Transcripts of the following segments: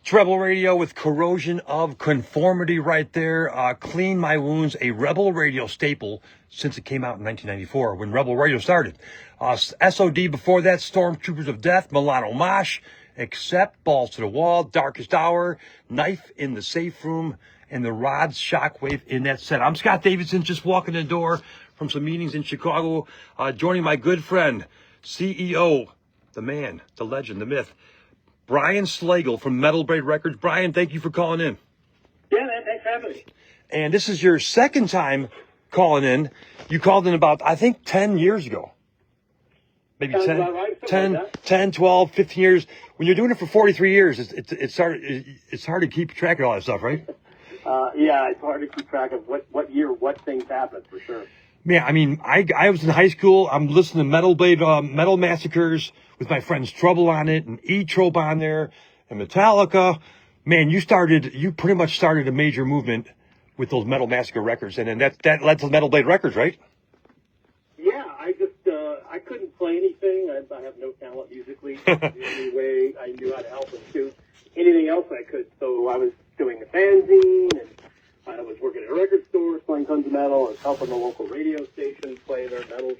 It's Rebel Radio with Corrosion of Conformity right there. Clean My Wounds, a Rebel Radio staple since it came out in 1994 when Rebel Radio started. SOD before that, Stormtroopers of Death, Milano Mosh, Accept, Balls to the Wall, Darkest Hour, Knife in the Safe Room, and the Rods Shockwave in that set. I'm Scott Davidson, just walking the door from some meetings in Chicago, joining my good friend, CEO, the man, the legend, the myth, Brian Slagel from Metal Blade Records. Brian, thank you for calling in. Yeah, man, thanks for having me. And this is your second time calling in. You called in about, I think, 10 years ago. Maybe Sounds 10, about right, 10, like 10, 12, 15 years. When you're doing it for 43 years, it's hard to keep track of all that stuff, right? Yeah, it's hard to keep track of what year, what things happened, for sure. Man, I mean, I was in high school. I'm listening to Metal Blade, Metal Massacres with my friends Trouble on it and E-Trope on there and Metallica. Man, you pretty much started a major movement with those Metal Massacre records. And then that led to Metal Blade Records, right? Yeah, I couldn't play anything. I have no talent musically. The only way I knew how to help was do anything else I could. So I was doing a fanzine, and I was working at a record store, playing tons of metal. I was helping the local radio station play their metal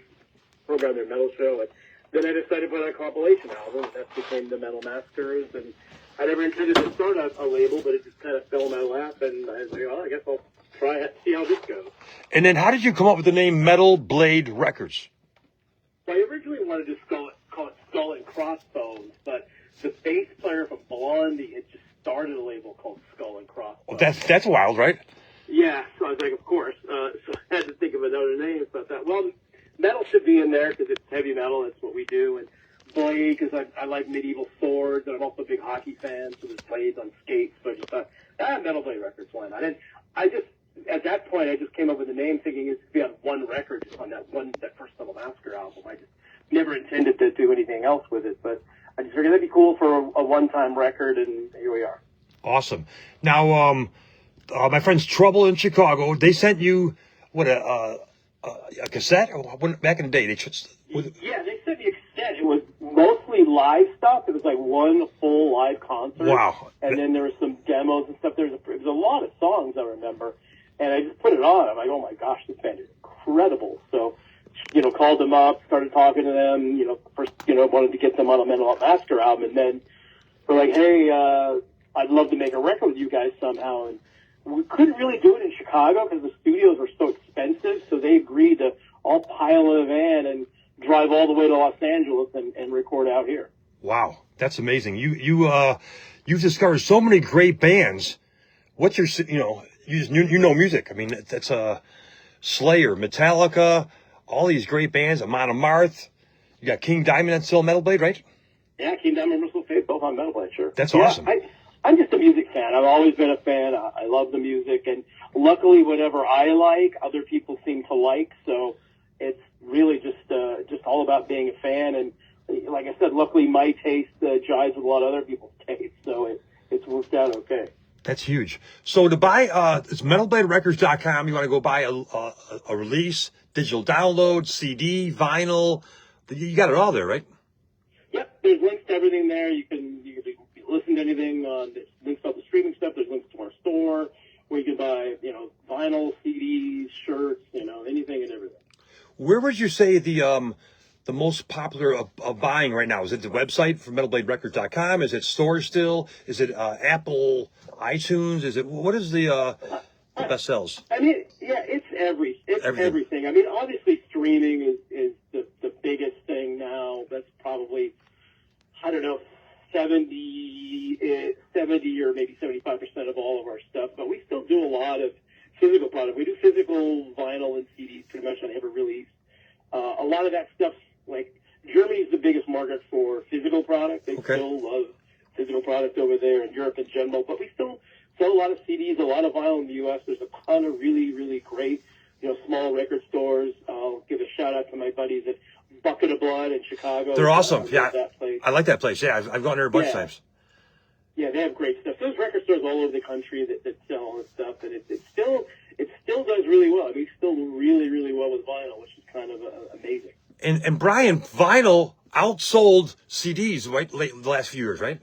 program, their metal show. And then I decided to put out a compilation album, and that became the Metal Massacres. And I never intended to start a label, but it just kind of fell in my lap, and I was like, well, I guess I'll try it, see how this goes. And then how did you come up with the name Metal Blade Records? Well, I originally wanted to call it Skull and Crossbones, but the bass player from Blondie had just started a label called Skull and Crossbones. Well, that's wild, right? Yeah, so I was like, of course. So I had to think of another name. So I thought, well, metal should be in there because it's heavy metal. That's what we do. And blade, because I like medieval swords, and I'm also a big hockey fan, so there's blades on skates. So I just thought, Metal Blade Records, why not? And at that point, I just came up with the name thinking it would be on one record, just on that first Metal Massacre album. I just never intended to do anything else with it, but I just figured that'd be cool for a one-time record, and here we are. Awesome. Now, my friends Trouble in Chicago, they sent you, a cassette? Back in the day, Yeah, they sent me a cassette. It was mostly live stuff. It was like one full live concert. Wow. And then there were some demos and stuff. There was a lot of songs, I remember. And I just put it on. I'm like, oh my gosh, this band is incredible. So, called them up, started talking to them, first, wanted to get them on a Metal Massacre album. And then we're like, hey, I'd love to make a record with you guys somehow. And we couldn't really do it in Chicago because the studios were so expensive. So they agreed to all pile in a van and drive all the way to Los Angeles and record out here. Wow, that's amazing. You've discovered so many great bands. What's your, you know music. I mean, that's Slayer, Metallica, all these great bands, Amon Amarth. You got King Diamond and still Metal Blade, right? Yeah, King Diamond and Merciful Fate, both on Metal Blade, sure. That's awesome. I'm just a music fan. I've always been a fan. I love the music, and luckily, whatever I like, other people seem to like. So it's really just all about being a fan. And like I said, luckily, my taste jives with a lot of other people's tastes. So it's worked out okay. That's huge. So to buy, it's metalbladerecords.com. You want to go buy a release, digital download, CD, vinyl. You got it all there, right? Yep. There's links to everything there. You can listen to anything. There's links to all the streaming stuff. There's links to our store where you can buy, vinyl, CDs, shirts, anything and everything. Where would you say the most popular of buying right now? Is it the website for metalbladerecords.com? Is it store still? Is it Apple, iTunes? What is the best sells? I mean, yeah, it's everything. I mean, obviously streaming is the biggest thing now. That's probably, I don't know, 70 or maybe 75% of all of our stuff. But we still do a lot of physical product. We do physical vinyl and CDs pretty much on every release. A lot of that stuff's like, Germany's the biggest market for physical product. They still love physical product over there, in Europe in general. But we still sell a lot of CDs, a lot of vinyl in the U.S. There's a ton of really, really great, small record stores. I'll give a shout out to my buddies at Bucket of Blood in Chicago. They're awesome. Yeah, that place. I like that place. Yeah, I've gone there a bunch of times. Yeah, they have great stuff. There's record stores all over the country that sell all this stuff, and it still does really well. I mean, it's still really, really well with vinyl, which is kind of amazing. And Brian, vinyl outsold CDs the last few years, right?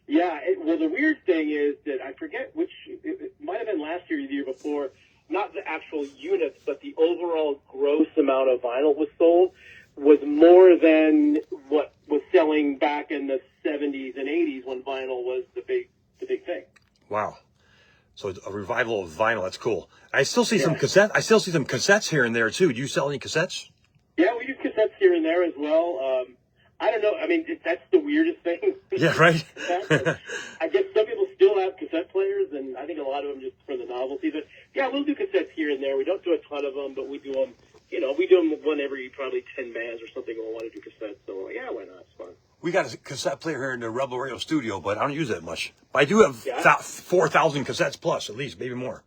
Yeah, Well, the weird thing is that I forget which, it might have been last year or the year before, not the actual units, but the overall gross amount of vinyl was sold was more than what was selling back in the 70s and 80s when vinyl was the big thing. Wow. So a revival of vinyl. That's cool. I still see some cassettes. I still see some cassettes here and there too. Do you sell any cassettes? Yeah, we do cassettes here and there as well. I don't know. I mean, that's the weirdest thing. Yeah, right. I guess some people still have cassette players, and I think a lot of them just for the novelty. But yeah, we'll do cassettes here and there. We don't do a ton of them, but we do them. You know, we do them one every probably 10 bands or something will want to do cassettes. So yeah, why not? It's fun. We got a cassette player here in the Rebel Radio studio, but I don't use that much. But I do have 4,000 cassettes plus, at least, maybe more.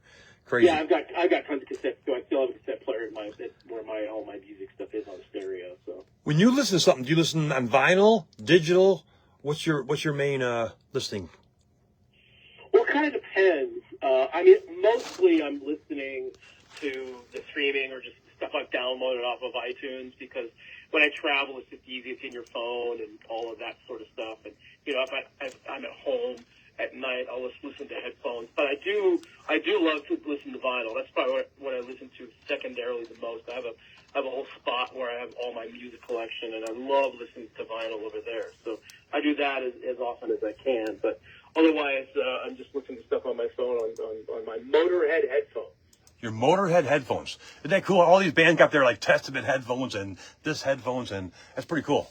Crazy. Yeah, I've got tons of cassettes too. I still have a cassette player in where all my music stuff is on stereo. So when you listen to something, do you listen on vinyl, digital? What's your main listening? Well, it kind of depends. I mean, mostly I'm listening to the streaming or just stuff I've downloaded off of iTunes because when I travel, it's just easy. It's in your phone and all of that sort of stuff. And, you know, if I'm at home at night, I'll just listen to headphones. But I do love to listen to vinyl. That's probably what I listen to secondarily the most. I have a whole spot where I have all my music collection, and I love listening to vinyl over there. So I do that as often as I can. But otherwise, I'm just listening to stuff on my phone on my Motorhead headphones. Your Motorhead headphones. Isn't that cool? All these bands got their like Testament headphones and this headphones, and that's pretty cool.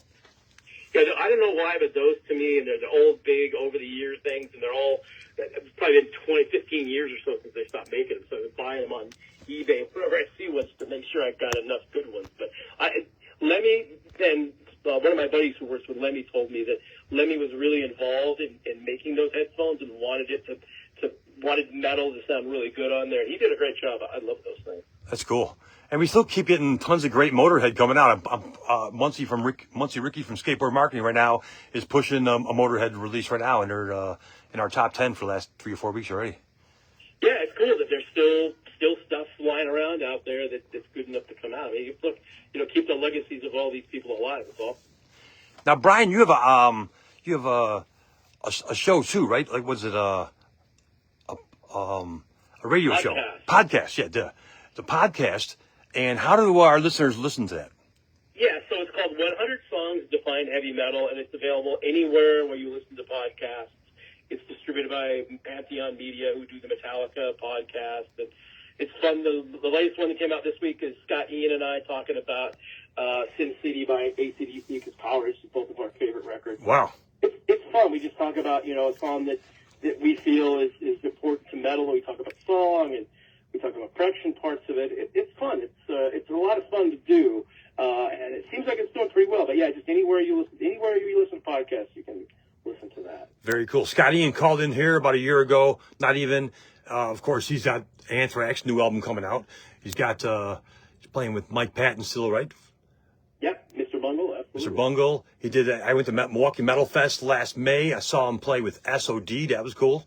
Yeah, I don't know why, but those to me, and they're the old, big, over-the-year things, and they're all, it's probably been 15 years or so since they stopped making them, so I've been buying them on eBay whenever I see ones to make sure I've got enough good ones. But Lemmy, and one of my buddies who works with Lemmy told me that Lemmy was really involved in making those headphones and wanted metal to sound really good on there. He did a great job. I love those things. That's cool. And we still keep getting tons of great Motorhead coming out. Muncie Ricky from Skateboard Marketing right now is pushing a Motorhead release right now, and they're in our top 10 for the last 3 or 4 weeks already. Yeah, it's cool that there's still stuff flying around out there that's good enough to come out. I mean, look, you know, keep the legacies of all these people alive. It's awesome. Now, Brian, you have a show too, right? Like, was it a radio show? Podcast, yeah, the podcast. And how do our listeners listen to that? Yeah, so it's called 100 Songs Define Heavy Metal, and it's available anywhere where you listen to podcasts. It's distributed by Pantheon Media, who do the Metallica podcast. And it's fun. The latest one that came out this week is Scott Ian and I talking about Sin City by AC/DC, because Power is both of our favorite records. Wow. It's fun. We just talk about, you know, a song that we feel is important to metal. We talk about song, and we talk about production parts of it. It's fun. It's a lot of fun to do, and it seems like it's doing pretty well. But yeah, just anywhere you listen to podcasts, you can listen to that. Very cool. Scott Ian called in here about a year ago. Not even. Of course, he's got Anthrax, new album coming out. He's got he's playing with Mike Patton still, right? Yep, Mr. Bungle, absolutely. Mr. Bungle. He did. I went to Milwaukee Metal Fest last May. I saw him play with SOD. That was cool.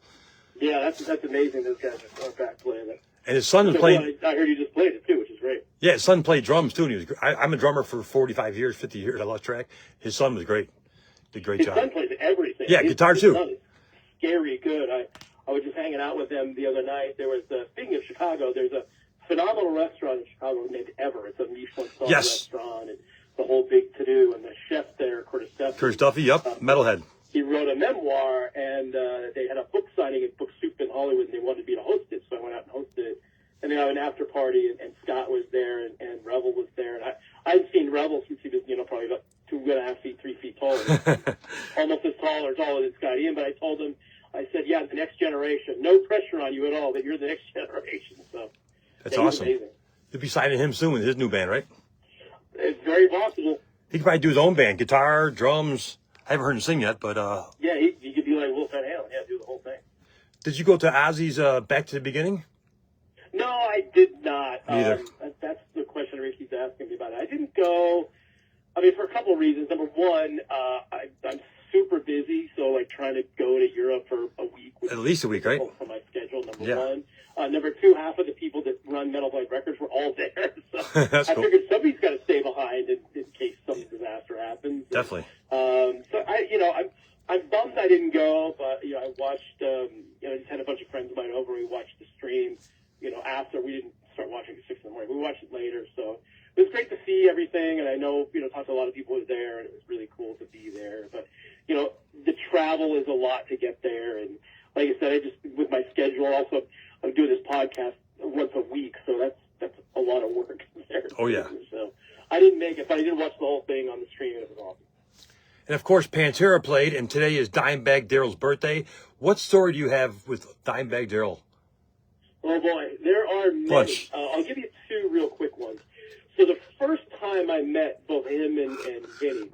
Yeah, that's amazing. Those guys are back playing it. And his son was playing. I heard you just played it too, which is great. Yeah, his son played drums too, and he was. I'm a drummer for 45 years, 50 years. I lost track. His son was great. Did a great job. His son plays everything. Yeah, guitar too. His son is scary good. I was just hanging out with them the other night. There was speaking of Chicago, there's a phenomenal restaurant in Chicago named Ever. It's a Michelin-starred restaurant, and the whole big to-do. And the chef there, Curtis Duffy. Yep, metalhead. He wrote a memoir, and they had a book signing at Book Soup in Hollywood, and they wanted me to host it, so I went out and hosted it. And they had an after party, and Scott was there, and Revel was there. And I'd seen Revel since he was, you know, probably about 2.5 feet, 3 feet tall, almost as tall or taller than Scott Ian. But I told him, I said, yeah, the next generation. No pressure on you at all, but you're the next generation. So that's awesome. You'll be signing him soon with his new band, right? It's very possible. He could probably do his own band, guitar, drums. I haven't heard him sing yet, but yeah, he could be like Wolf Van Halen. Yeah, do the whole thing. Did you go to Ozzy's Back to the Beginning? No, I did not. Neither. That's the question Ricky's asking me about. I didn't go. I mean, for a couple of reasons. Number one, I'm super busy, so like trying to go to Europe for a week. At least a week, right? For my schedule. Number one. Number two, half of the people that run Metal Blade Records were all there. So That's I cool. figured somebody's got to stay behind in case some disaster happens. Definitely. So I'm bummed I didn't go, but I watched later. So it was great to see everything, and I know, talked to a lot of people who were there, and it was really cool to be there. But, the travel is a lot to get there, and like I said, with my schedule, also, I'm doing this podcast once a week, so that's a lot of work there. Oh, yeah. So I didn't make it, but I did watch the whole thing on the stream, and it was awesome. And, of course, Pantera played, and today is Dimebag Darrell's birthday. What story do you have with Dimebag Darrell? Oh, boy, there are many. Bunch. I'll give you two real quick ones. So the first time I met both him and Vinny,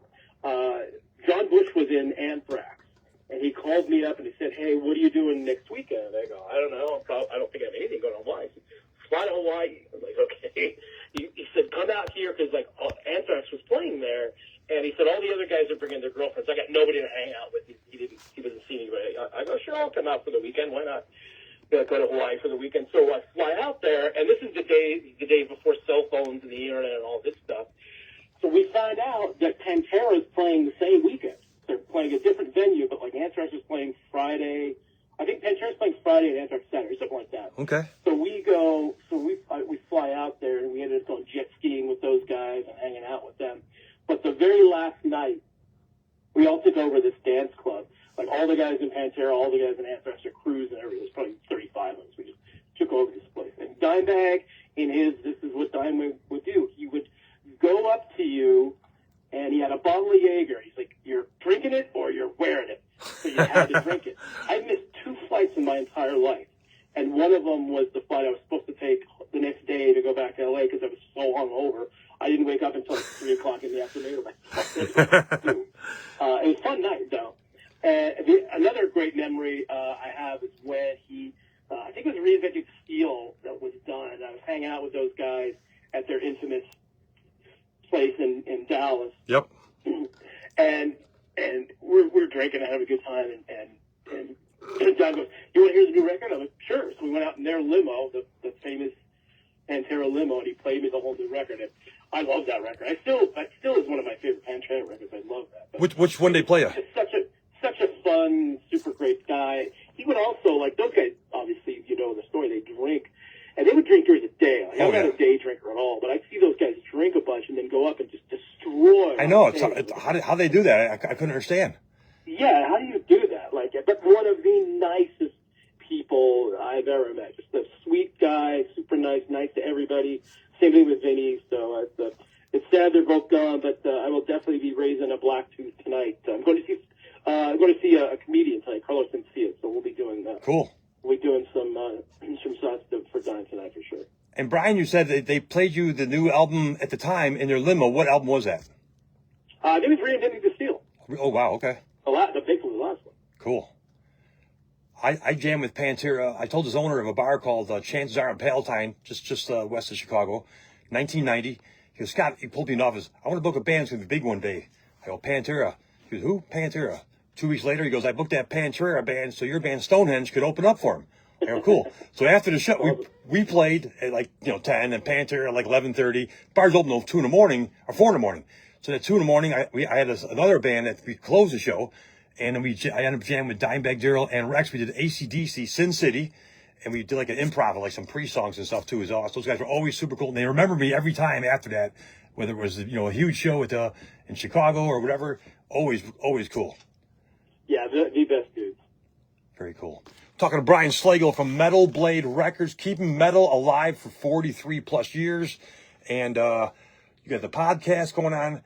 John Bush was in Anthrax, and he called me up and he said, "Hey, what are you doing next weekend?" And I go, "I don't know. I don't think I have anything going on. Why?" He said, "Fly to Hawaii." I'm like, "Okay." He said, "Come out here," because Anthrax was playing there, and he said all the other guys are bringing their girlfriends. I got nobody to hang out with. He doesn't see anybody. I go, "Sure, I'll come out for the weekend. Why not?" Go to Hawaii for the weekend. So I fly out there, and this is the day before cell phones and the internet and all this stuff. So we find out that Pantera is playing the same weekend. They're playing a different venue, but Anthrax is playing Friday. I think Pantera's playing Friday and Anthrax Saturday, something like that. Okay. So we fly out there, and we ended up going jet skiing with those guys and hanging out with them. But the very last night, we all took over this dance club. All the guys in Pantera, all the guys in Anthrax are crews and everything. There's probably 35 of us. We just took over this place. And Dimebag, this is what Dimebag would do. He would go up to you, and he had a bottle of Jaeger. He's like, "You're drinking it or you're wearing it." So you had to drink it. I missed 2 flights in my entire life. And one of them was the flight I was supposed to take the next day to go back to L.A. because I was so hungover. I didn't wake up until 3 o'clock in the afternoon. It was a fun night, though. Another great memory I have is when I think it was Reinventing Steel that was done. I was hanging out with those guys at their infamous place in Dallas. Yep. And we're drinking and having a good time. And John goes, "You want to hear the new record?" I'm like, "Sure." So we went out in their limo, the famous Pantera limo, and he played me the whole new record. And I love that record. That still is one of my favorite Pantera records. I love that. But Which one they play you? Such a fun, super great guy. He would also, those guys, obviously, the story, they drink. And they would drink during the day. I'm not a day drinker at all, but I'd see those guys drink a bunch and then go up and just destroy. I know. How they do that? I couldn't understand. Yeah, how do you do that? But one of the nicest people I've ever met. Just a sweet guy, super nice to everybody. Same thing with Vinny. So it's sad they're both gone, but I will definitely be raising a black tooth tonight. I'm going to see a comedian tonight. Carlos didn't see it, so we'll be doing that. Cool. We'll be doing some shots for Dime tonight for sure. And Brian, you said that they played you the new album at the time in their limo. What album was that? It was Reinventing the Steel. Oh, wow. Okay. The big one, the last one. Cool. I jammed with Pantera. I told his owner of a bar called Chances Are in Palatine, just west of Chicago, 1990. He goes, "Scott," he pulled me in the office, "I want to book a band. It's going to be big one day." I go, "Pantera." He goes, "Who?" "Pantera." 2 weeks later, he goes, "I booked that Pantera band so your band Stonehenge could open up for him." I go, "Cool." So after the show, we played at 10, and Pantera at 11:30. Bars open till 2 in the morning or 4 in the morning. So at 2 in the morning, I had another band that we closed the show, and then I ended up jamming with Dimebag Darrell and Rex. We did AC/DC, Sin City, and we did an improv of some pre-songs and stuff too. It was awesome. Those guys were always super cool, and they remember me every time after that, whether it was a huge show in Chicago or whatever. Always cool. Yeah, the best dudes. Very cool. Talking to Brian Slagel from Metal Blade Records, keeping metal alive for 43 plus years. And you got the podcast going on.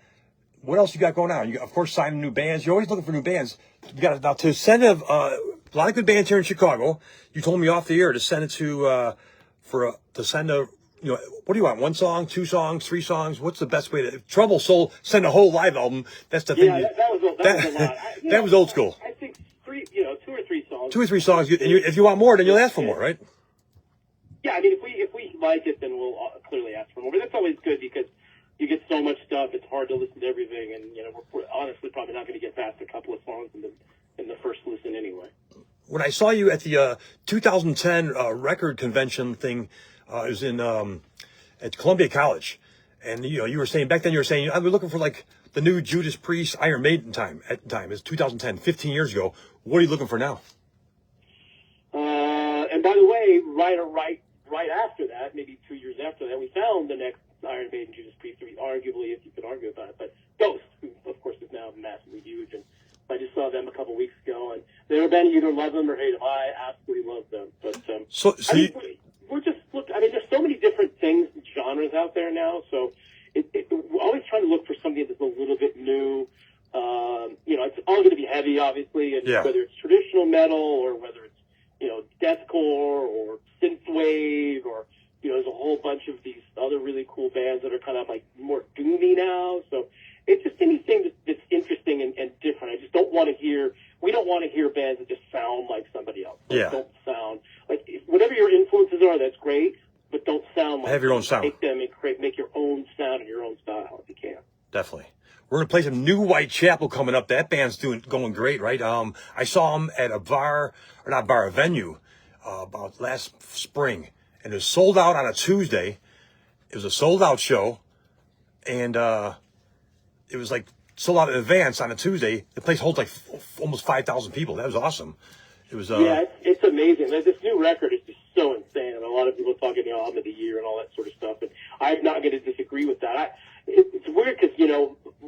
What else you got going on? You got, of course, signing new bands. You're always looking for new bands. You got now to send a lot of good bands here in Chicago. You told me off the air to send it to what do you want? 1 song, 2 songs, 3 songs? What's the best way to Trouble Soul? Send a whole live album. That's the thing. Yeah, that was a lot. That was old school. I think 2 or 3 songs. 2 or 3 songs. And if you want more, then you'll ask for more, right? Yeah, I mean, if we like it, then we'll clearly ask for more. But that's always good because you get so much stuff. It's hard to listen to everything, and we're honestly probably not going to get past a couple of songs in the first listen anyway. When I saw you at the 2010 record convention thing, it was in at Columbia College, and you were saying back then I was looking for the new Judas Priest, Iron Maiden time. It's 2010, 15 years ago. What are you looking for now? And by the way, right after that, maybe 2 years after that, we found the next Iron Maiden, Judas Priest, arguably, if you could argue about it. But Ghost, who of course is now massively huge, and I just saw them a couple weeks ago, and they were a band you either love them or hate them. I absolutely love them. But we're just look. I mean, there's so many different things, genres out there now. So we're always trying to look for something that's a little bit new. It's all going to be heavy, obviously, and whether it's traditional metal or whether it's deathcore or synthwave or there's a whole bunch of these other really cool bands that are kind of like more doomy now. So it's just anything that's interesting and different. I just don't want to hear. We don't want to hear bands that just sound like somebody else. Don't sound like whatever your influences are. That's great, but don't sound like. Have your own sound. Take them and make your own sound and your own style if you can. Definitely. We're going to play some New Whitechapel coming up. That band's going great, right? I saw them at a venue, about last spring, and it was sold out on a Tuesday. It was a sold out show, and it was like sold out in advance on a Tuesday. The place holds like almost 5,000 people. That was awesome. It was. It's amazing. This new record is just so insane, and a lot of people talking album of the year and all that sort of stuff. And I'm not going to disagree with that. It's weird because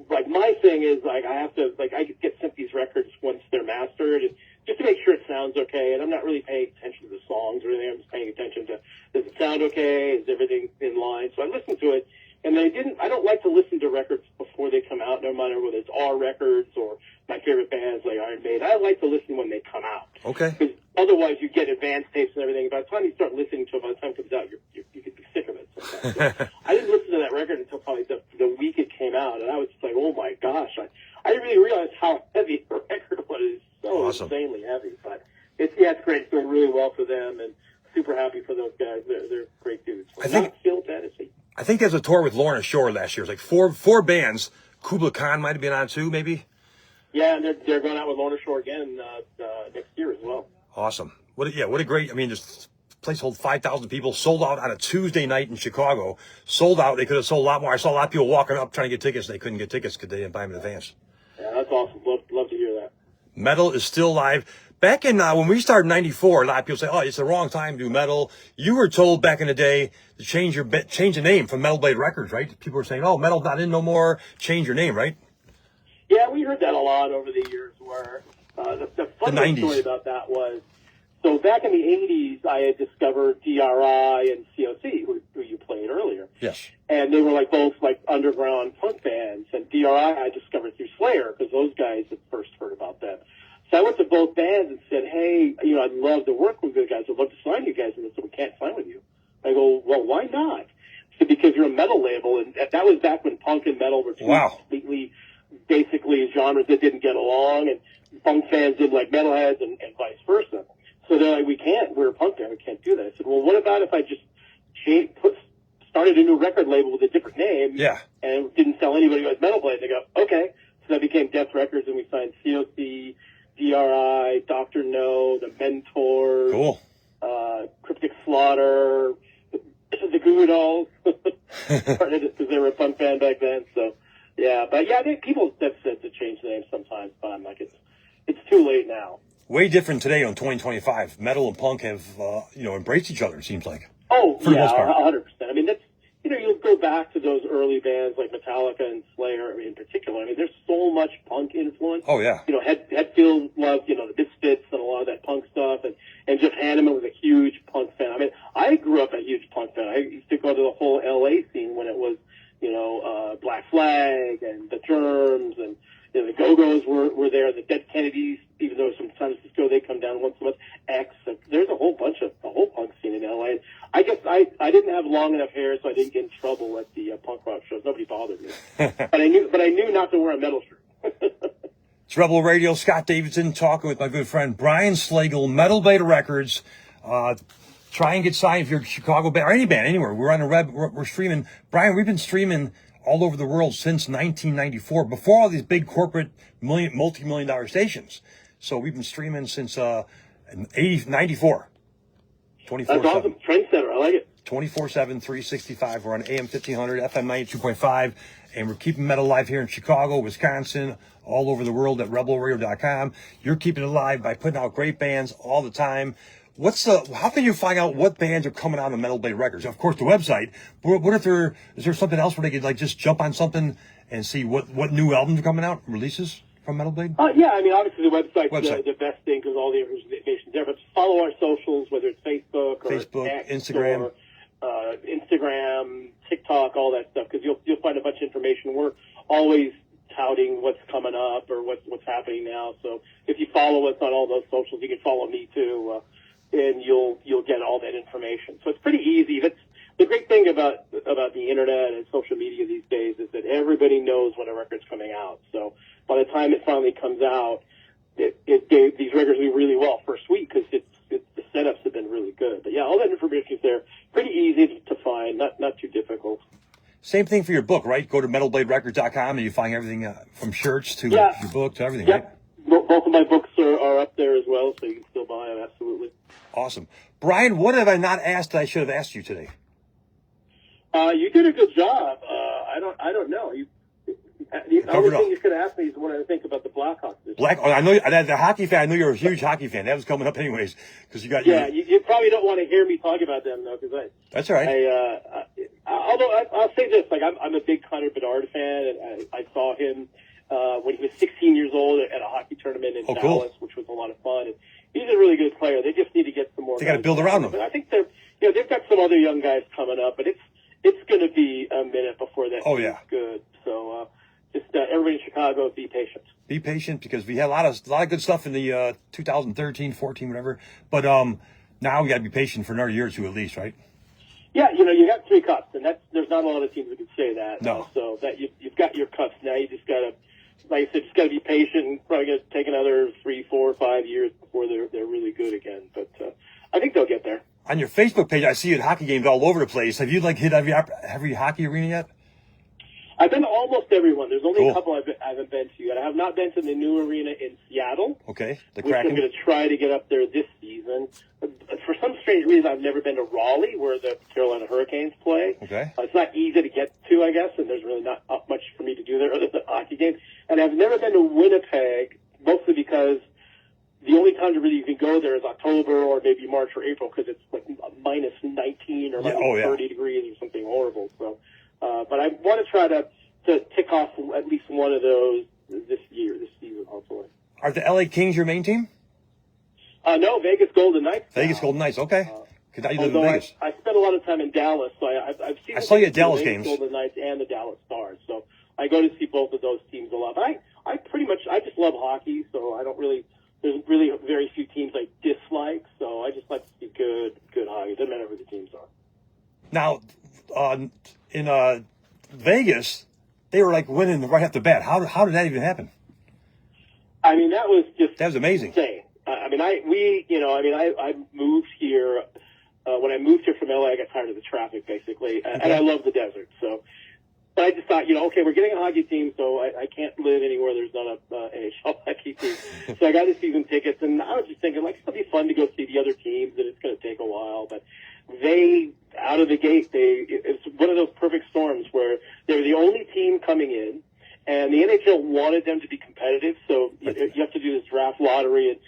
like my thing is like I have to I get sent these records once they're mastered, and just to make sure it sounds okay. And I'm not really paying attention to the songs or anything. I'm just paying attention to does it sound okay? Is everything in line? So I listen to it, and I don't like to listen to records before they come out, no matter whether it's our records or my favorite bands like Iron Maiden. I like to listen when they come out. Okay. Because otherwise you get advanced tapes and everything. By the time you start listening to it, by the time it comes out, you could be sick of it sometimes. So I didn't listen to that record until probably the week it came out, and I was just like, oh my gosh. I didn't really realize how heavy the record was. It's so insanely heavy. But it's great. It's doing really well for them, and super happy for those guys. They're great dudes. I think there's a tour with Lorna Shore last year. It was like four bands. Kubla Khan might have been on too, maybe. Yeah, and they're going out with Lorna Shore again next year as well. Awesome. What a great. I mean, this place holds 5,000 people. Sold out on a Tuesday night in Chicago. Sold out. They could have sold a lot more. I saw a lot of people walking up trying to get tickets. They couldn't get tickets because they didn't buy them in advance. Yeah, that's awesome. Love to hear that. Metal is still live. Back in when we started in '94, a lot of people say, "Oh, it's the wrong time to do metal." You were told back in the day to change the name from Metal Blade Records, right? People were saying, "Oh, metal's not in no more. Change your name," right? Yeah, we heard that a lot over the years. Where the funny story about that was, so back in the '80s, I had discovered DRI and COC, who you played earlier. Yes. And they were both underground punk bands. And DRI I discovered through Slayer because those guys had first heard about them. So I went to both bands and said, hey, I'd love to work with you guys. I'd love to sign you guys. And they said, we can't sign with you. I go, well, why not? So because you're a metal label. And that was back when punk and metal were two completely, basically, genres that didn't get along. And punk fans didn't like metalheads and vice versa. So they're like, we can't. We're a punk band. We can't do that. I said, well, what about if I just started a new record label with a different name and didn't sell anybody who has Metal Blade? They go, okay. So that became Death Records, and we signed COC, DRI, Dr. No, The Mentors, cool. Cryptic Slaughter, the Goo Goo Dolls, because they were a punk band back then. So, but I think people have said to change names sometimes, but I'm like, it's too late now. Way different today on 2025. Metal and punk have, embraced each other, it seems like. Oh, for the most part. 100%. I mean, that's, you go back to those early bands like Metallica and Slayer in particular. I mean, there's so much punk influence. Oh, yeah. Hetfield loved, the Misfits and a lot of that punk stuff. And Jeff Hanneman was a huge punk fan. I mean, I grew up a huge punk fan. I used to go to the whole L.A. scene when it was, Black Flag and the Germs and, the Go-Go's were there. The Dead Kennedys, even though from San Francisco they come down once a month. X. There's a whole punk scene in L.A. I guess I didn't have long enough hair, so I didn't get in trouble at the punk rock shows. Nobody bothered me. but I knew not to wear a metal shirt. It's Rebel Radio. Scott Davidson talking with my good friend Brian Slagel, Metal Blade Records. Try and get signed if you're a Chicago band or any band anywhere. We're on the web. We're streaming. Brian, we've been streaming all over the world since 1994, before all these big corporate multi-million dollar stations. So we've been streaming since 94. 24/7. That's awesome. Trendsetter. I like it. 24/7, 365. We're on AM 1500, FM 92.5, and we're keeping metal alive here in Chicago, Wisconsin, all over the world at rebelradio.com. You're keeping it alive by putting out great bands all the time. How can you find out what bands are coming out on Metal Blade Records? Of course, the website. But what if is there something else where they could like just jump on something and see what new albums are coming out, releases from Metal Blade? Yeah, I mean, obviously the website's the best thing because all the information's there. But follow our socials, whether it's Facebook or X Instagram, or, Instagram, TikTok, all that stuff, because you'll find a bunch of information. We're always touting what's coming up or what's happening now. So if you follow us on all those socials, you can follow me too, and you'll get all that information. So it's pretty easy. That's the great thing about the internet and social media these days is that everybody knows when a record's coming out. So by the time it finally comes out, it gave these records do really well first week because the setups have been really good. But yeah, all that information is there. Pretty easy to find, not too difficult. Same thing for your book, right? Go to metalbladerrecords.com and you find everything from shirts to your book to everything, right? Both of my books are up there as well, so you can still buy them, absolutely. Awesome. Brian, what have I not asked that I should have asked you today? You did a good job. I don't know. The only thing you could ask me is what I think about the Blackhawks. I know the hockey fan. I know you're a huge hockey fan. That was coming up anyways because you got. Yeah, you probably don't want to hear me talk about them though, because That's all right. Although I'll say this, like I'm a big Connor Bedard fan, and I saw him when he was 16 years old at a hockey tournament in Dallas, which was a lot of fun. And he's a really good player. They just need to get some more. They got to build around him. But I think they've got some other young guys coming up, but it's going to be a minute before that. Team's good. So just everybody in Chicago, be patient. Be patient because we had a lot of good stuff in the 2013, 14, whatever. But now we got to be patient for another year or two at least, right? Yeah, you got 3 cups, and there's not a lot of teams that can say that. No. So that you've got your cups now. You just got to, like I said, just got to be patient. And probably going to take another 3, 4, 5 years before they're really good again. But I think they'll get there. On your Facebook page, I see you at hockey games all over the place. Have you hit every hockey arena yet? I've been to almost everyone. There's only a couple I haven't been to yet. I have not been to the new arena in Seattle. Okay, which I'm going to try to get up there this season. For some strange reason, I've never been to Raleigh, where the Carolina Hurricanes play. Okay. It's not easy to get to, I guess, and there's really not much for me to do there other than hockey games. And I've never been to Winnipeg, mostly because the only time you can go there is October or maybe March or April because it's like minus 19 or minus 30 degrees or something horrible. So, but I want to try to tick off at least one of those this season, hopefully. Are the LA Kings your main team? No, Vegas Golden Knights. Vegas Golden Knights, okay. Because you live in Vegas. I spent a lot of time in Dallas, so I've seen. I saw you at Dallas the games. Golden Knights and the Dallas Stars, so I go to see both of those teams a lot. But I just love hockey, so I don't really. There's really very few teams I dislike, so I just like to see good hockey. It doesn't matter who the teams are. Now, in Vegas, they were like winning right off the bat. How did that even happen? I mean, that was amazing. Insane. I moved here. When I moved here from LA, I got tired of the traffic, basically, and I love the desert. So, but I just thought, okay, we're getting a hockey team, so I can't live anywhere there's not a NHL hockey team. So I got the season tickets, and I was just thinking, like, it'll be fun to go see the other teams, and it's going to take a while. But out of the gate, it's one of those perfect storms where they were the only team coming in, and the NHL wanted them to be competitive, so you have to do this draft lottery, and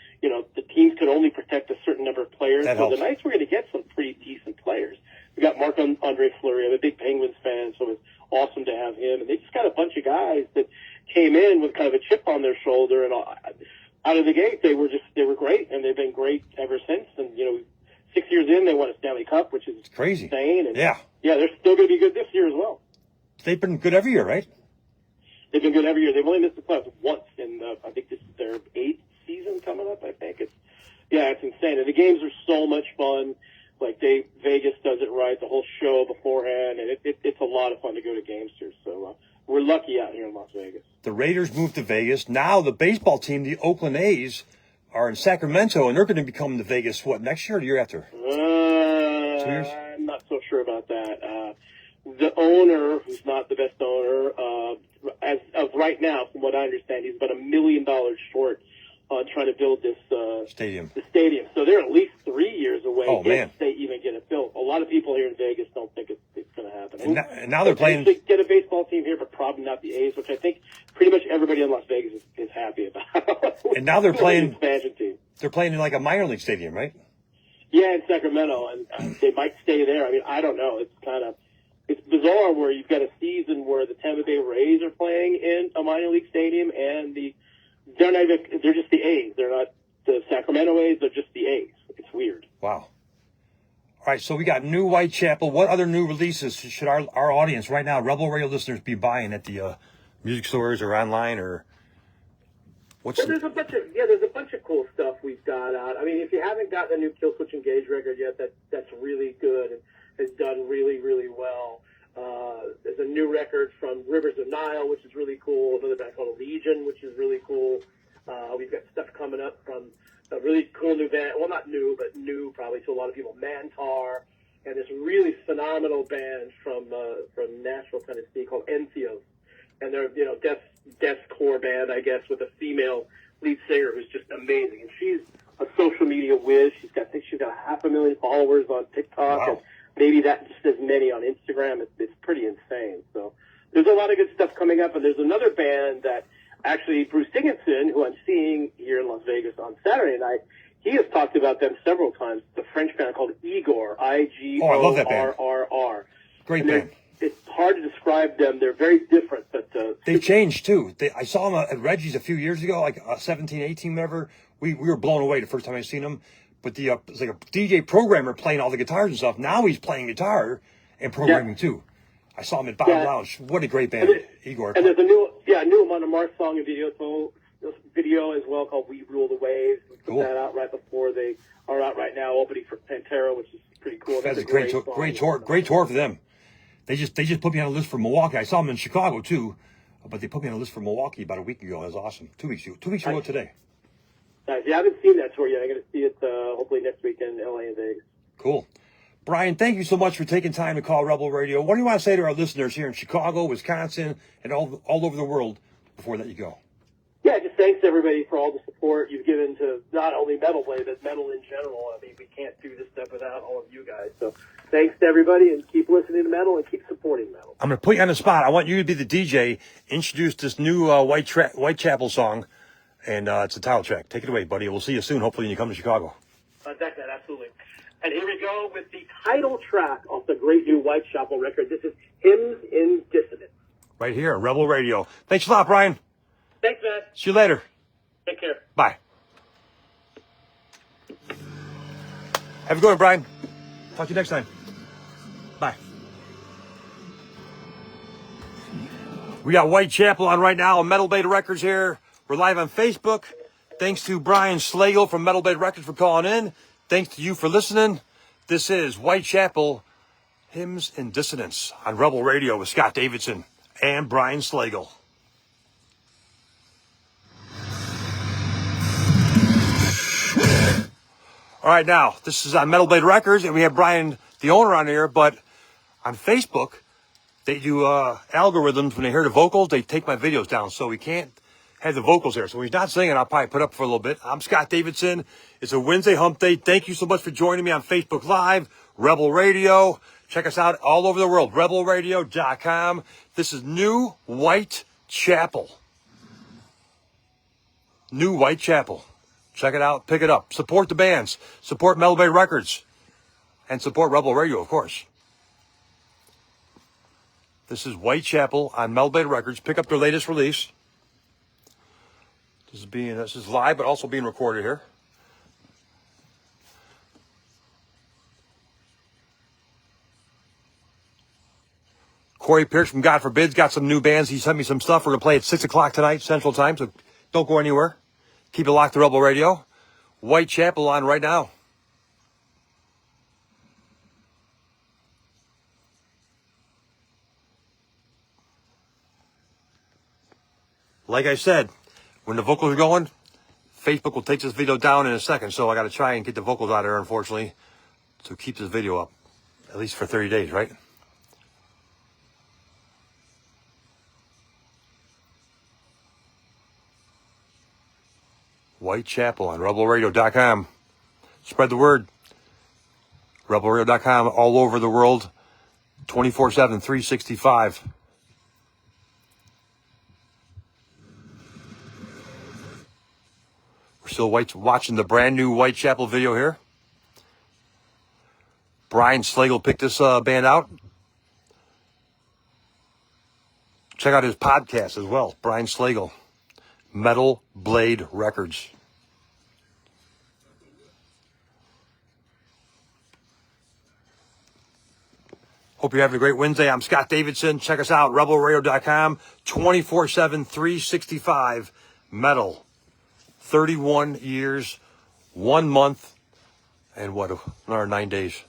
the teams could only protect a certain number of players. So the Knights were going to get some pretty decent players. We got Marc-Andre Fleury. I'm a big Penguins fan, so it's awesome to have him. And they just got a bunch of guys that came in with kind of a chip on their shoulder, and out of the gate, they were great, and they've been great ever since. And 6 years in, they won a Stanley Cup, which is crazy, insane. And yeah, they're still going to be good this year as well. They've been good every year, right? They've been good every year. They've only missed the playoffs once, and I think this is their 8th season coming up. I think it's insane, and the games are so much fun. Like Vegas does it right, the whole show beforehand, and it's a lot of fun to go to games here. So we're lucky out here in Las Vegas. The Raiders moved to Vegas. Now the baseball team, the Oakland A's, are in Sacramento, and they're going to become the Vegas next year or the year after? 2 years? I'm not so sure about that. The owner, who's not the best owner, as of right now, from what I understand, he's about $1 million short on trying to build this stadium. The stadium. So they're at least 3 years away if they even get it built. A lot of people here in Vegas don't think it's going to happen. And now they're playing. They get a baseball team here, but probably not the A's, which I think pretty much everybody in Las Vegas is happy about. And now they're playing expansion team. They're playing in like a minor league stadium, right? Yeah, in Sacramento, and they might stay there. I mean, I don't know. It's bizarre where you've got a season where the Tampa Bay Rays are playing in a minor league stadium, and they're just the A's. They're not the Sacramento A's. They're just the A's. It's weird. Wow. All right, so we got new Whitechapel. What other new releases should our audience right now, Rebel Radio listeners, be buying at the music stores or online, or what's? Well, there's a bunch of cool stuff we've got out. I mean, if you haven't gotten the new Kill Switch Engage record yet, that's really good and has done really, really well. There's a new record from Rivers of Nile, which is really cool. Another band called Legion, which is really cool. We've got stuff coming up from a really cool new band. Well, not new, but new probably to a lot of people. Mantar, and this really phenomenal band from Nashville, Tennessee called Entheos, and they're deathcore band, I guess, with a female lead singer who's just amazing. And she's a social media whiz. I think she's got 500,000 followers on TikTok. Wow. And maybe that just as many on Instagram. It's pretty insane. So there's a lot of good stuff coming up. And there's another band that actually Bruce Dickinson, who I'm seeing here in Las Vegas on Saturday night, he has talked about them several times. The French band called Igor, Igorrr. Oh, I love that band. Great band. It's hard to describe them. They're very different, but they've changed too. I saw them at Reggie's a few years ago, like 17, 18, whatever. We were blown away the first time I seen them. But it's like a DJ programmer playing all the guitars and stuff. Now he's playing guitar and programming too. I saw him at Bob Lounge. What a great band, Igor. And there's a new Amanda Mars song and video as well called "We Rule the Waves." We put that out right before they are out right now, opening for Pantera, which is pretty cool. That's a great tour for them. They just put me on a list for Milwaukee. I saw them in Chicago too, but they put me on a list for Milwaukee about a week ago. That was awesome. 2 weeks ago today. Nice. Yeah, I haven't seen that tour yet. I'm going to see it hopefully next week in LA and Vegas. Cool. Brian, thank you so much for taking time to call Rebel Radio. What do you want to say to our listeners here in Chicago, Wisconsin, and all over the world before that you go? Yeah, just thanks everybody for all the support you've given to not only Metal Blade, but metal in general. I mean, we can't do this stuff without all of you guys. So thanks to everybody, and keep listening to metal and keep supporting metal. I'm going to put you on the spot. I want you to be the DJ, introduce this new Whitechapel song, and it's a title track. Take it away, buddy. We'll see you soon, hopefully, when you come to Chicago. Absolutely. And here we go with the title track off the great new Whitechapel record. This is Hymns in Dissonance. Right here, Rebel Radio. Thanks a lot, Brian. Thanks, man. See you later. Take care. Bye. Have a good one, Brian. Talk to you next time. Bye. We got Whitechapel on right now on Metal Blade Records here. We're live on Facebook. Thanks to Brian Slagel from Metal Blade Records for calling in. Thanks to you for listening. This is Whitechapel, Hymns in Dissonance on Rebel Radio with Scott Davidson and Brian Slagel. All right, now, this is on Metal Blade Records, and we have Brian, the owner, on here, but on Facebook, they do algorithms. When they hear the vocals, they take my videos down, so we can't have the vocals there. So when he's not singing, I'll probably put up for a little bit. I'm Scott Davidson. It's a Wednesday hump day. Thank you so much for joining me on Facebook Live, Rebel Radio. Check us out all over the world, rebelradio.com. This is New Whitechapel. New Whitechapel. Check it out. Pick it up. Support the bands. Support Metal Blade Records. And support Rebel Radio, of course. This is Whitechapel on Metal Blade Records. Pick up their latest release. This is live, but also being recorded here. Corey Pierce from God Forbids got some new bands. He sent me some stuff. We're going to play at 6 o'clock tonight, Central Time, so don't go anywhere. Keep it locked to Rebel Radio. Whitechapel on right now. Like I said, when the vocals are going, Facebook will take this video down in a second, so I got to try and get the vocals out of there, unfortunately, to keep this video up, at least for 30 days, right? Whitechapel on rebelradio.com. Spread the word. Rebelradio.com all over the world, 24/7, 365. We're still watching the brand new Whitechapel video here. Brian Slagel picked this band out. Check out his podcast as well. Brian Slagel, Metal Blade Records. Hope you're having a great Wednesday. I'm Scott Davidson. Check us out, rebelradio.com, 24/7, 365, metal. 31 years, 1 month, and what, another 9 days.